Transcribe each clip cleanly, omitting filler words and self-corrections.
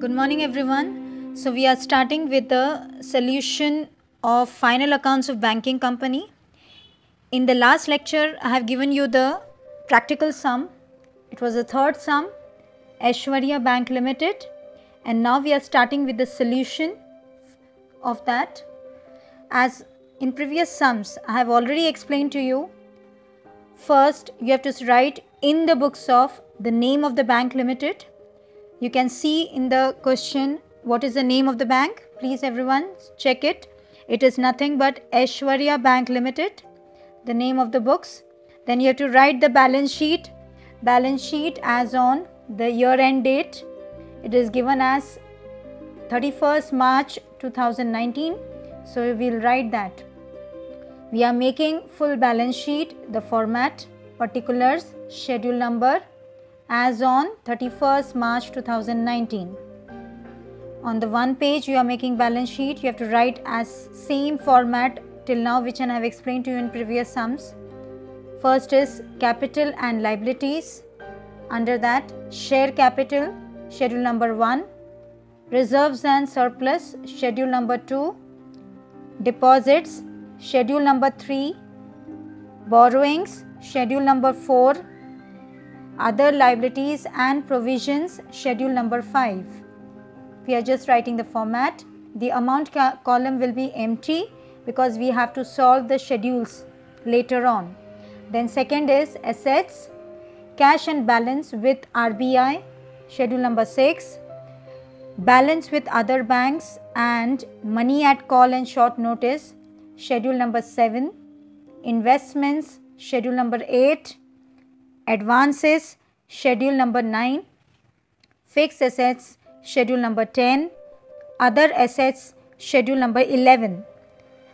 Good morning everyone. So we are starting with the solution of final accounts of banking company. In the last lecture I have given you the practical sum. It was the third sum, Aishwarya Bank Limited, and now we are starting with the solution of that. As in previous sums I have already explained to you, first you have to write in the books of the name of the bank limited. You can see in the question what is the name of the bank. Please everyone check it. It is nothing but Aishwarya Bank Limited, the name of the books. Then you have to write the balance sheet. Balance sheet as on the year end date. It is given as 31st March 2019. So we will write that. We are making full balance sheet, the format, particulars, schedule number as on 31st March 2019. On the one page you are making balance sheet, you have to write as same format till now which I have explained to you in previous sums. First is capital and liabilities. Under that, share capital, schedule number 1, reserves and surplus, schedule number 2, deposits, schedule number 3, borrowings, schedule number 4, other liabilities and provisions, schedule number 5. We are just writing the format. The amount column will be empty because we have to solve the schedules later on. Then second is assets, cash and balance with RBI, schedule number 6, balance with other banks and money at call and short notice, schedule number 7, investments, schedule number 8, advances, schedule number 9, fixed assets, schedule number 10, other assets, schedule number 11.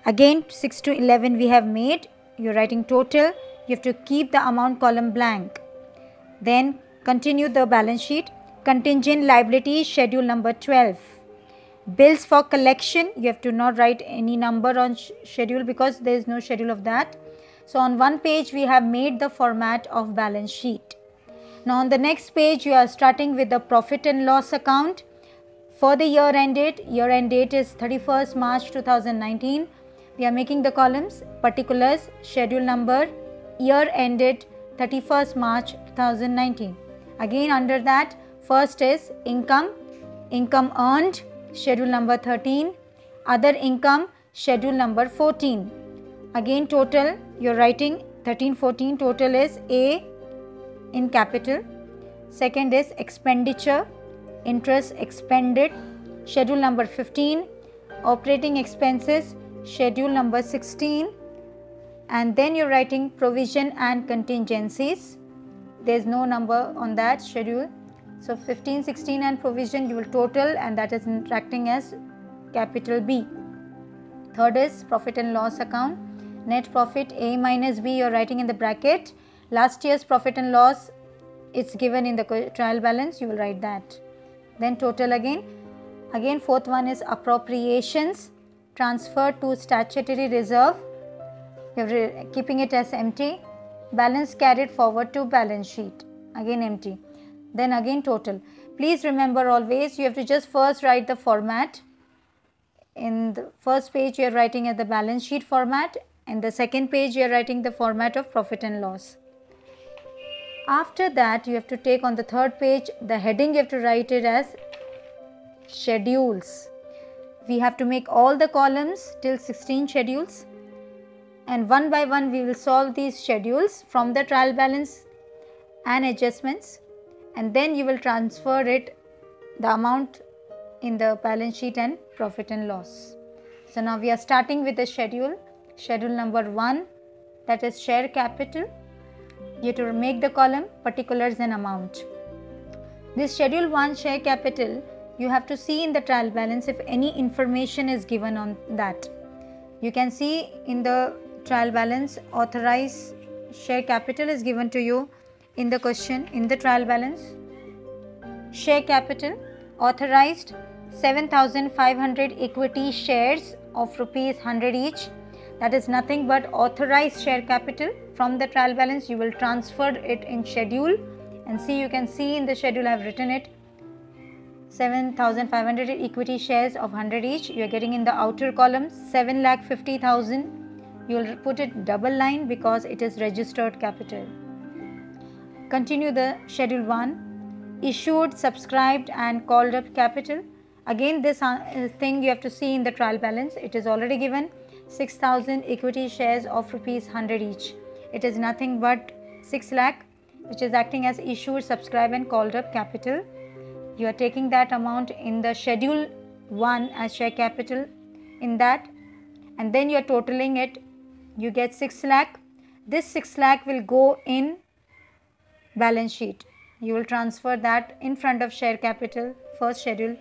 Again 6 to 11 we have made. You are writing total. You have to keep the amount column blank. Then continue the balance sheet. Contingent liabilities, schedule number 12. Bills for collection, you have to not write any number on schedule because there is no schedule of that. So on one page we have made the format of balance sheet. Now on the next page you are starting with the profit and loss account for the year end date. Year end date is 31st March 2019. We are making the columns, particulars, schedule number, year ended 31st March 2019. Again under that, first is income, income earned, schedule number 13, other income, schedule number 14. Again total, you are writing 13, 14, total is A in capital. Second is expenditure, interest expended, schedule number 15, operating expenses, schedule number 16, and then you are writing provision and contingencies. There is no number on that schedule. So 15, 16 and provision you will total, and that is interacting as capital B. Third is profit and loss account. Net profit A minus B you are writing in the bracket. Last year's profit and loss it's given in the trial balance, you will write that. Then total again. Again fourth one is appropriations, transfer to statutory reserve, you are keeping it as empty. Balance carried forward to balance sheet, again empty. Then again total. Please remember always you have to just first write the format. In the first page you are writing at the balance sheet format, and the second page you are writing the format of profit and loss. After that you have to take on the third page the heading, you have to write it as schedules. We have to make all the columns till 16 schedules, and one by one we will solve these schedules from the trial balance and adjustments, and then you will transfer it the amount in the balance sheet and profit and loss. So now we are starting with the schedule number 1, that is share capital. You have to make the column particulars and amount. This schedule 1 share capital, you have to see in the trial balance if any information is given on that. You can see in the trial balance authorized share capital is given to you in the question in the trial balance. Share capital authorized 7,500 equity shares of rupees 100 each. That is nothing but authorized share capital. From the trial balance you will transfer it in schedule, and see, you can see in the schedule I have written it 7,500 equity shares of 100 each. You are getting in the outer column 7,50,000. You will put it double line because it is registered capital. Continue the schedule 1. Issued, subscribed and called up capital. Again this thing you have to see in the trial balance. It is already given 6,000 equity shares of rupees 100 each. It is nothing but 6 lakh, which is acting as issued, subscribed and called up capital. You are taking that amount in the schedule 1 as share capital in that, and then you are totaling it. You get 6 lakh. This 6 lakh will go in balance sheet. You will transfer that in front of share capital, first schedule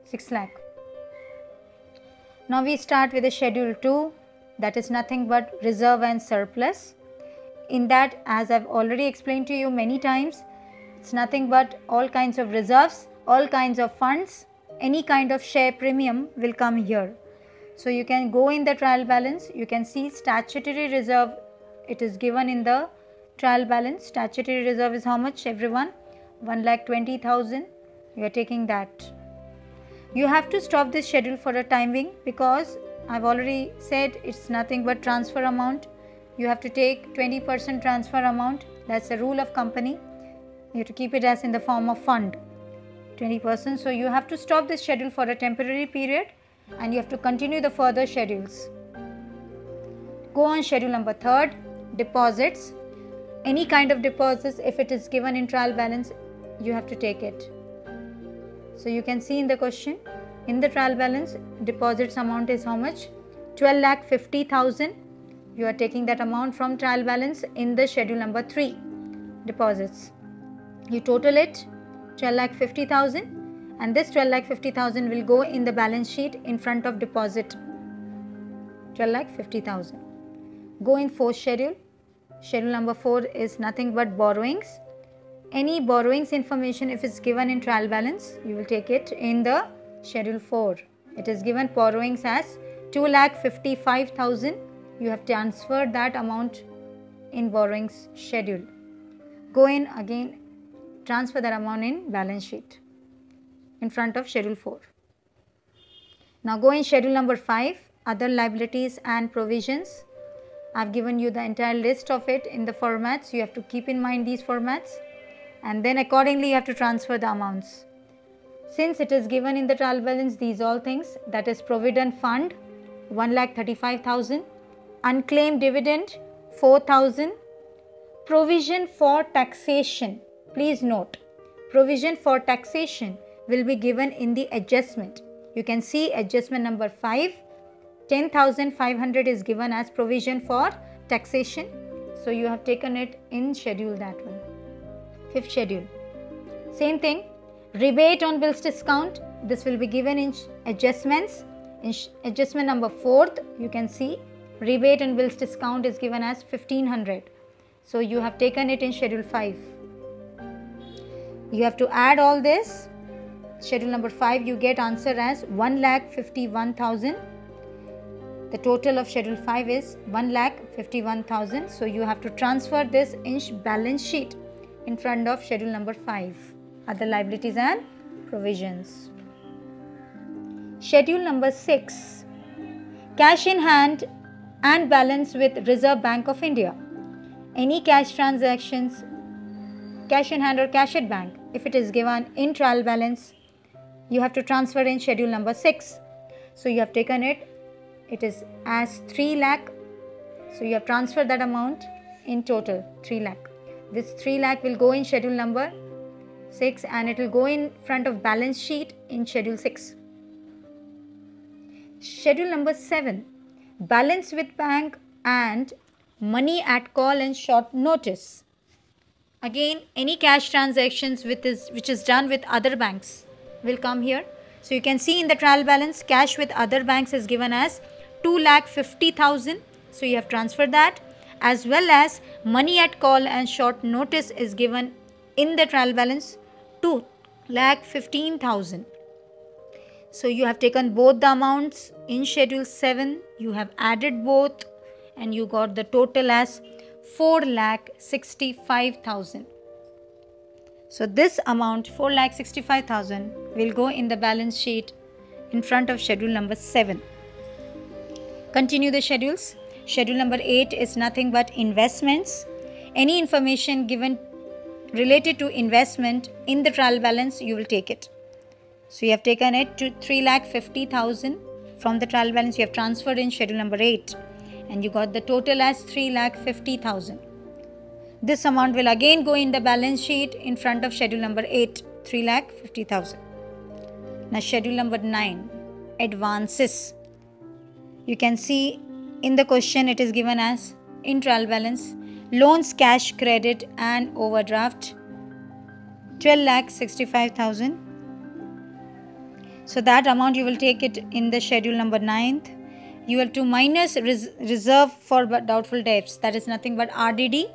6 lakh. Now we start with the schedule 2, that is nothing but reserve and surplus. In that, as I've already explained to you many times, it's nothing but all kinds of reserves, all kinds of funds, any kind of share premium will come here. So you can go in the trial balance, you can see statutory reserve, it is given in the trial balance. Statutory reserve is how much, everyone? 1,20,000. You are taking that. You have to stop this schedule for a time being because I've already said it's nothing but transfer amount. You have to take 20% transfer amount. That's the rule of company. You have to keep it as in the form of fund, 20%. So you have to stop this schedule for a temporary period and you have to continue the further schedules. Go on schedule number 3, deposits. Any kind of deposits, if it is given in trial balance, you have to take it. So you can see in the question, in the trial balance, deposits amount is how much? 12,50,000. You are taking that amount from trial balance in the schedule number 3, deposits. You total it, 12,50,000, and this 12,50,000 will go in the balance sheet in front of deposit, 12,50,000. Go in 4th schedule. Schedule number 4 is nothing but borrowings. Any borrowings information if it's given in trial balance, you will take it in the schedule 4. It is given borrowings as 2,55,000. You have transferred that amount in borrowings schedule. Go in again, transfer that amount in balance sheet in front of schedule 4. Now go in schedule number 5, other liabilities and provisions. I've given you the entire list of it in the formats. You have to keep in mind these formats and then accordingly you have to transfer the amounts. Since it is given in the trial balance, these all things, that is provident fund 1,35,000, unclaimed dividend 4,000, provision for taxation. Please note, provision for taxation will be given in the adjustment. You can see adjustment number 5, 10,500 is given as provision for taxation. So you have taken it in schedule that one. 5th schedule. Same thing, rebate on bills discount. This will be given in adjustments. In adjustment number 4th, you can see rebate and bills discount is given as 1,500. So you have taken it in schedule 5. You have to add all this. Schedule number 5, you get answer as 1,51,000. The total of schedule 5 is 1,51,000. So you have to transfer this in balance sheet in front of schedule number 5, other liabilities and provisions. Schedule number 6, cash in hand and balance with Reserve Bank of India. Any cash transactions, cash in hand or cash at bank, if it is given in trial balance, you have to transfer in schedule number 6. So you have taken it, it is as 3 lakh. So you have transferred that amount in total 3 lakh. This 3 lakh will go in schedule number 6 and it will go in front of balance sheet in schedule 6. Schedule number 7, balance with bank and money at call and short notice. Again, any cash transactions which is done with other banks will come here. So you can see in the trial balance, cash with other banks is given as 2,50,000. So you have transferred that, as well as money at call and short notice is given in the trial balance 2,15,000. So you have taken both the amounts in schedule 7, you have added both and you got the total as 4,65,000. So this amount 4,65,000 will go in the balance sheet in front of schedule number 7. Continue the schedules. Schedule number 8 is nothing but investments. Any information given related to investment in the trial balance, you will take it. So you have taken it to 3,50,000 from the trial balance. You have transferred in schedule number 8 and you got the total as 3,50,000. This amount will again go in the balance sheet in front of schedule number 8, 3,50,000. Now schedule number 9, advances. You can see in the question it is given as in trial balance, loans, cash, credit and overdraft 12,65,000. So that amount you will take it in the schedule number 9th. You have to minus reserve for doubtful debts, that is nothing but RDD.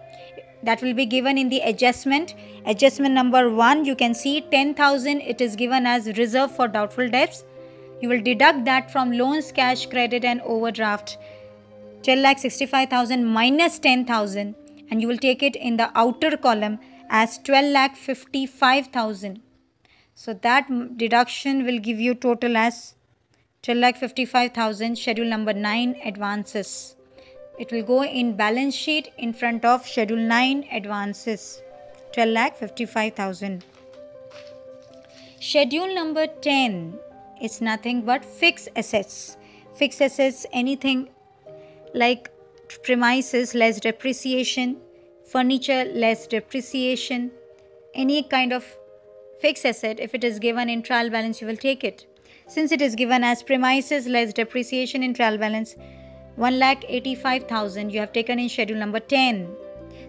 That will be given in the adjustment. Adjustment number 1, you can see 10,000 it is given as reserve for doubtful debts. You will deduct that from loans, cash, credit and overdraft 12,65,000 minus 10,000 and you will take it in the outer column as 12,55,000. So that deduction will give you total as 12,55,000, schedule number 9, advances. It will go in balance sheet in front of schedule 9, advances 12,55,000. Schedule number 10 is nothing but fixed assets. Fixed assets, anything like premises less depreciation, furniture less depreciation, any kind of fixed asset, if it is given in trial balance, you will take it. Since it is given as premises less depreciation in trial balance, 1,85,000 you have taken in schedule number 10.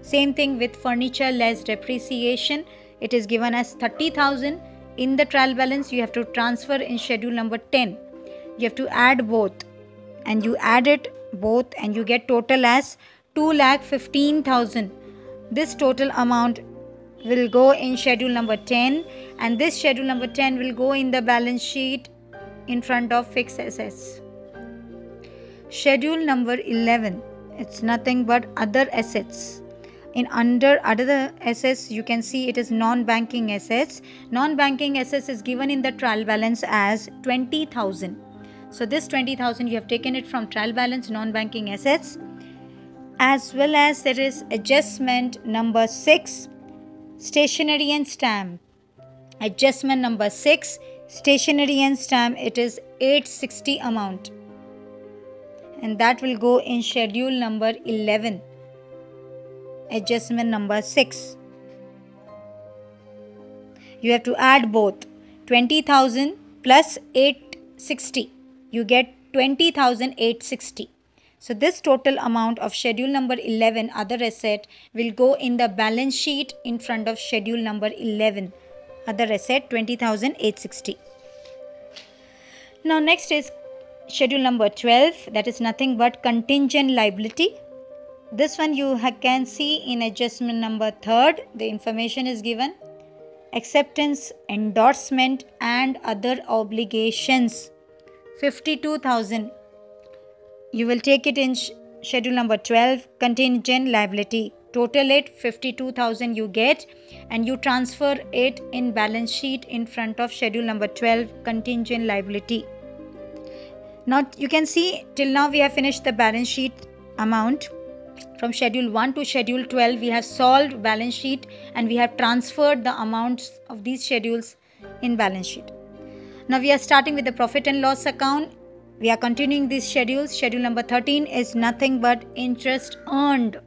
Same thing with furniture less depreciation. It is given as 30,000 in the trial balance. You have to transfer in schedule number 10. You have to add both and you add it both and you get total as 2,15,000. This total amount will go in schedule number 10 and this schedule number 10 will go in the balance sheet in front of fixed assets. Schedule number 11, it's nothing but other assets. In under other assets, you can see it is non-banking assets. Non-banking assets is given in the trial balance as 20,000. So this 20,000 you have taken it from trial balance, non-banking assets. As well as there is adjustment number 6, stationery and stamp. Adjustment number 6, stationery and stamp, it is 860 amount. And that will go in schedule number 11. Adjustment number 6. You have to add both 20,000 plus 860. You get 20,860. So this total amount of schedule number 11 other asset will go in the balance sheet in front of schedule number 11. Other asset 20,860. Now next is schedule number 12, that is nothing but contingent liability. This one you can see in adjustment number 3rd. The information is given. Acceptance, endorsement and other obligations 52,000. You will take it in schedule number 12, contingent liability. Total it 52,000 you get and you transfer it in balance sheet in front of schedule number 12, contingent liability. Now you can see till now we have finished the balance sheet amount. From schedule 1 to schedule 12 we have solved balance sheet and we have transferred the amounts of these schedules in balance sheet. Now we are starting with the profit and loss account. We are continuing these schedules. Schedule number 13 is nothing but interest earned.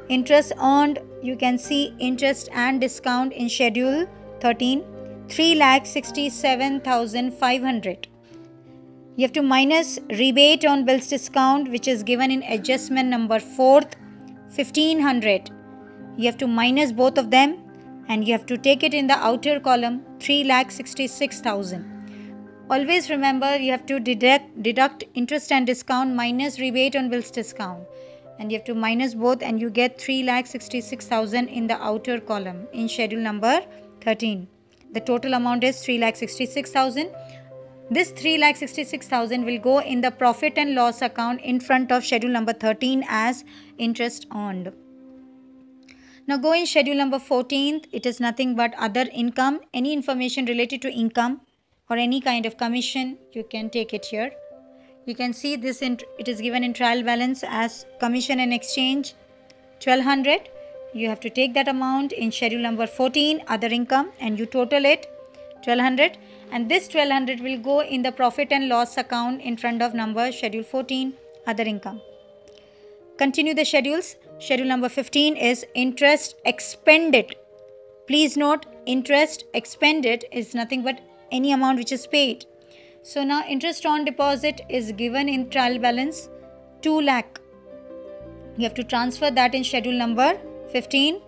Interest earned, you can see interest and discount in schedule 13, 3,67,500. You have to minus rebate on bills discount which is given in adjustment number 4th, 1,500. You have to minus both of them and you have to take it in the outer column, 3,66,000. Always remember you have to deduct interest and discount minus rebate on bills discount and you have to minus both and you get 3,66,000 in the outer column in schedule number 13. The total amount is 3,66,000. This 3,66,000 will go in the profit and loss account in front of schedule number 13 as interest earned. Now go in schedule number 14th. It is nothing but other income. Any information related to income or any kind of commission, you can take it here. You can see this, it is given in trial balance as commission and exchange 1200. You have to take that amount in schedule number 14, other income, and you total it 1200, and this 1200 will go in the profit and loss account in front of number schedule 14, other income. Continue the schedules. Schedule number 15 is interest expended. Please note, interest expended is nothing but any amount which is paid. So now interest on deposit is given in trial balance 2 lakh. You have to transfer that in schedule number 15,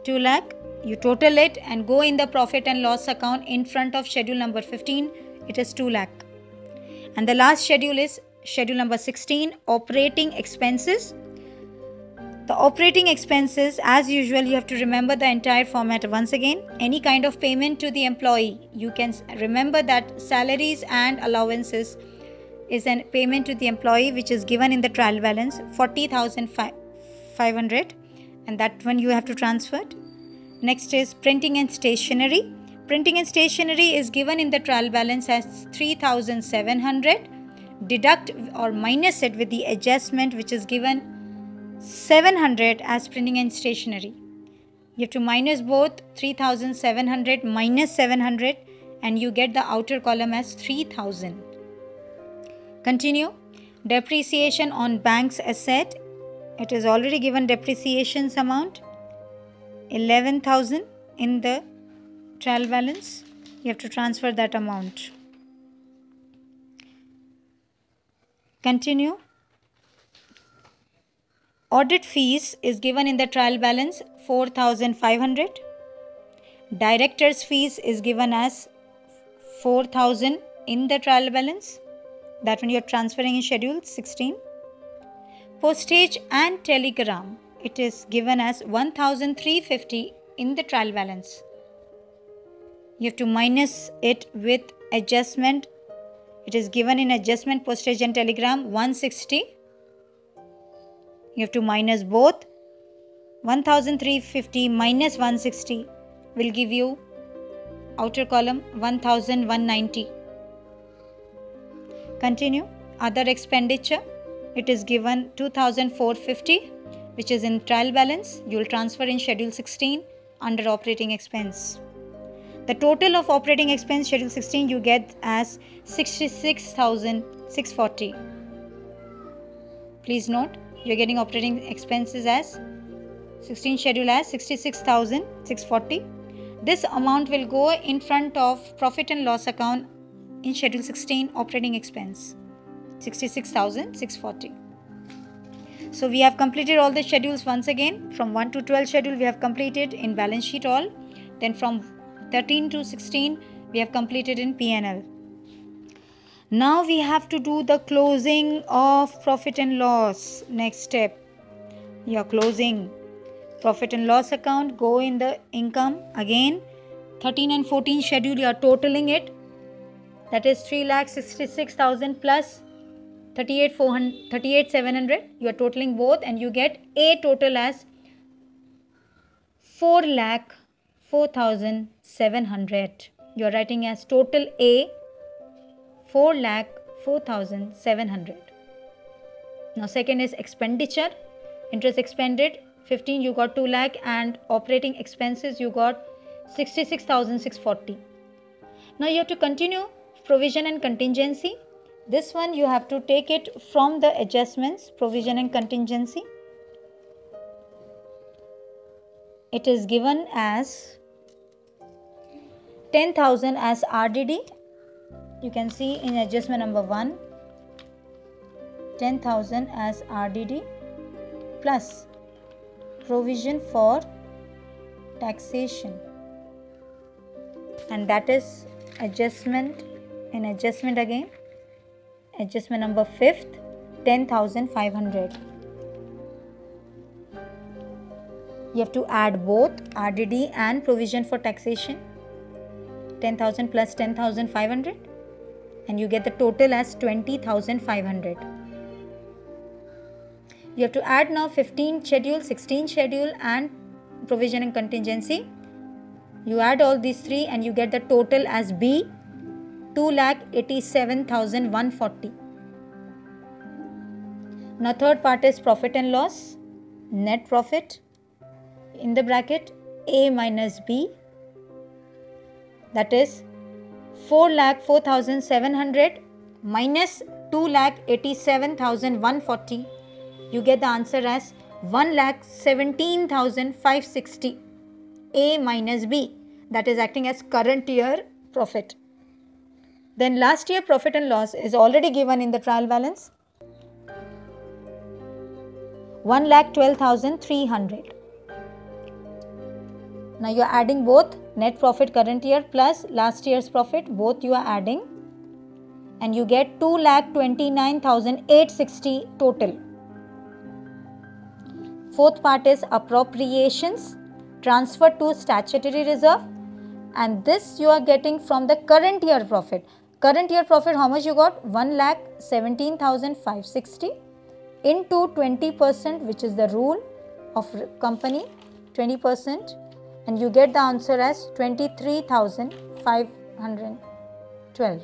2 lakh. You total it and go in the profit and loss account in front of schedule number 15. It is 2 lakh. And the last schedule is schedule number 16, operating expenses. The operating expenses, as usual, you have to remember the entire format once again. Any kind of payment to the employee, you can remember that salaries and allowances is a payment to the employee which is given in the trial balance 40,500, and that one you have to transfer it. Next is printing and stationery. Printing and stationery is given in the trial balance as 3,700. Deduct or minus it with the adjustment which is given 700 as printing and stationery. You have to minus both 3,700 minus 700 and you get the outer column as 3,000. Continue. Depreciation on bank's asset. It is already given depreciations amount 11,000 in the trial balance. You have to transfer that amount. Continue. Audit fees is given in the trial balance 4,500. Director's fees is given as 4,000 in the trial balance. That one you are transferring in schedule 16. Postage and telegram, it is given as 1,350 in the trial balance. You have to minus it with adjustment. It is given in adjustment postage and telegram 160. You have to minus both. 1,350 minus 160 will give you outer column 1,190. Continue. Other expenditure. It is given 2,450 which is in trial balance. You will transfer in schedule 16 under operating expense. The total of operating expense schedule 16 you get as 66,640. Please note, you are getting operating expenses as 16 schedule as 66,640. This amount will go in front of profit and loss account in schedule 16 operating expense 66,640. So we have completed all the schedules once again. From 1 to 12 schedule we have completed in balance sheet all. Then from 13 to 16 we have completed in P&L. Now we have to do the closing of profit and loss. Next step, you are closing profit and loss account. Go in the income again. 13 and 14 schedule you are totaling it. That is 3,66,000 plus 38,700. You are totaling both and you get a total as 4,04,700. You are writing as total A 4,04,700. Now second is expenditure. Interest expended 15, you got 2 lakh, and operating expenses you got 66,640. Now you have to continue provision and contingency. This one you have to take it from the adjustments, provision and contingency. It is given as 10,000 as RDD. You can see in adjustment number 1, 10,000 as RDD plus provision for taxation, and that is adjustment in adjustment again. Adjustment number 5th, 10,500. You have to add both RDD and provision for taxation. 10,000 plus 10,500. And you get the total as 20,500. You have to add now 15 schedule, 16 schedule and provision and contingency. You add all these three and you get the total as B, 2,87,140. Now third part is profit and loss, net profit, in the bracket A minus B, that is 4,04,700 minus 2,87,140. You get the answer as 1,17,560. A minus B, that is acting as current year profit. Then last year profit and loss is already given in the trial balance, 1,12,300. Now you are adding both net profit current year plus last year's profit, both you are adding, and you get 2,29,860 total. Fourth part is appropriations, transfer to statutory reserve, and this you are getting from the current year profit. Current year profit, how much you got? 1,17,560 into 20%, which is the rule of company, 20%, and you get the answer as 23,512.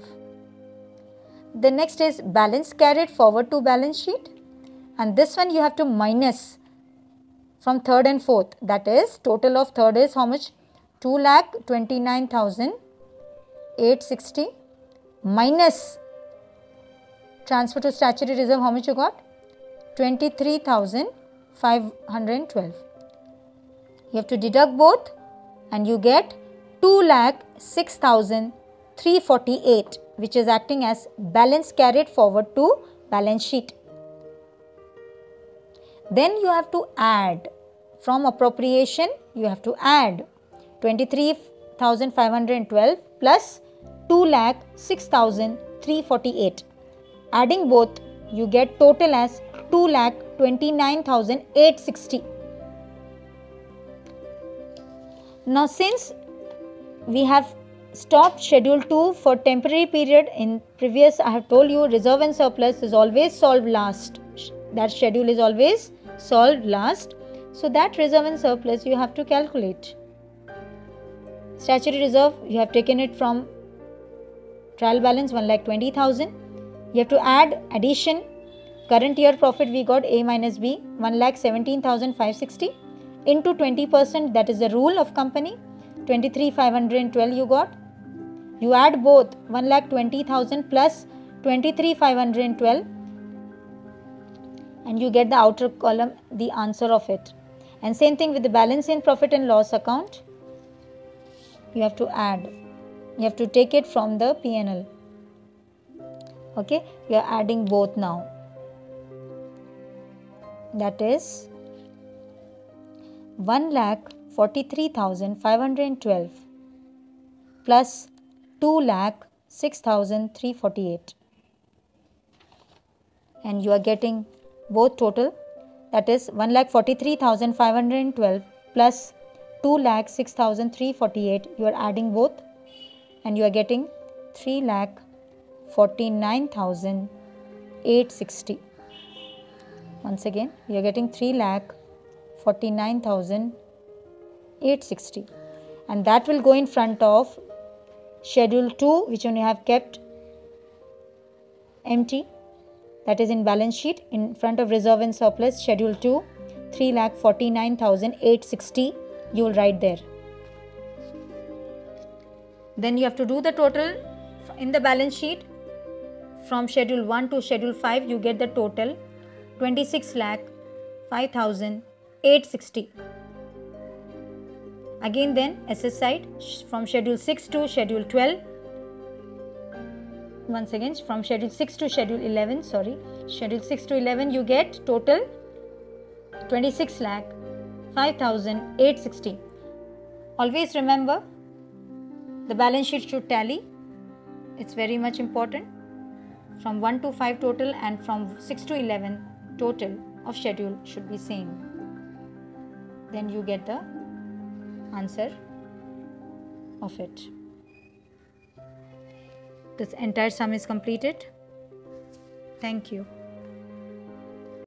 The next is balance carried forward to balance sheet, and this one you have to minus from third and fourth, that is total of third is how much? 2,29,860 minus transfer to statutory reserve, how much you got? 23,512. You have to deduct both and you get 2,06,348, which is acting as balance carried forward to balance sheet. Then you have to add from appropriation, you have to add 23,512 plus 2,06,348. Adding both, you get total as 2,29,860. Now since we have stopped schedule 2 for temporary period, in previous I have told you reserve and surplus is always solved last. That schedule is always solved last. So that reserve and surplus you have to calculate. Statutory reserve, you have taken it from trial balance 1,20,000. You have to add addition. Current year profit we got A minus B, 1,17,560 into 20%, that is the rule of company, 23,512 you got. You add both 1,20,000 plus 23,512 and you get the outer column, the answer of it. And same thing with the balance in profit and loss account. You have to add. You have to take it from the P&L. Okay, you are adding both now. That is 1,43,512 plus 2,06,348. And you are getting both total, that is 1,43,512 plus 2,06,348. You are adding both and you are getting 3,49,860. Once again, you are getting 3,49,860, and that will go in front of schedule 2, which only have kept empty, that is in balance sheet. In front of reserve and surplus, schedule 2, 3,49,860 you will write there. Then you have to do the total in the balance sheet. From schedule 1 to schedule 5 you get the total 26,05,860. Again then SS side, from schedule 6 to schedule 12. Once again, from schedule 6 to schedule 11, schedule 6 to 11 you get total 26,05,860. Always remember, the balance sheet should tally. It's very much important. From 1 to 5 total and from 6 to 11 total of schedule should be same. Then you get the answer of it. This entire sum is completed. Thank you.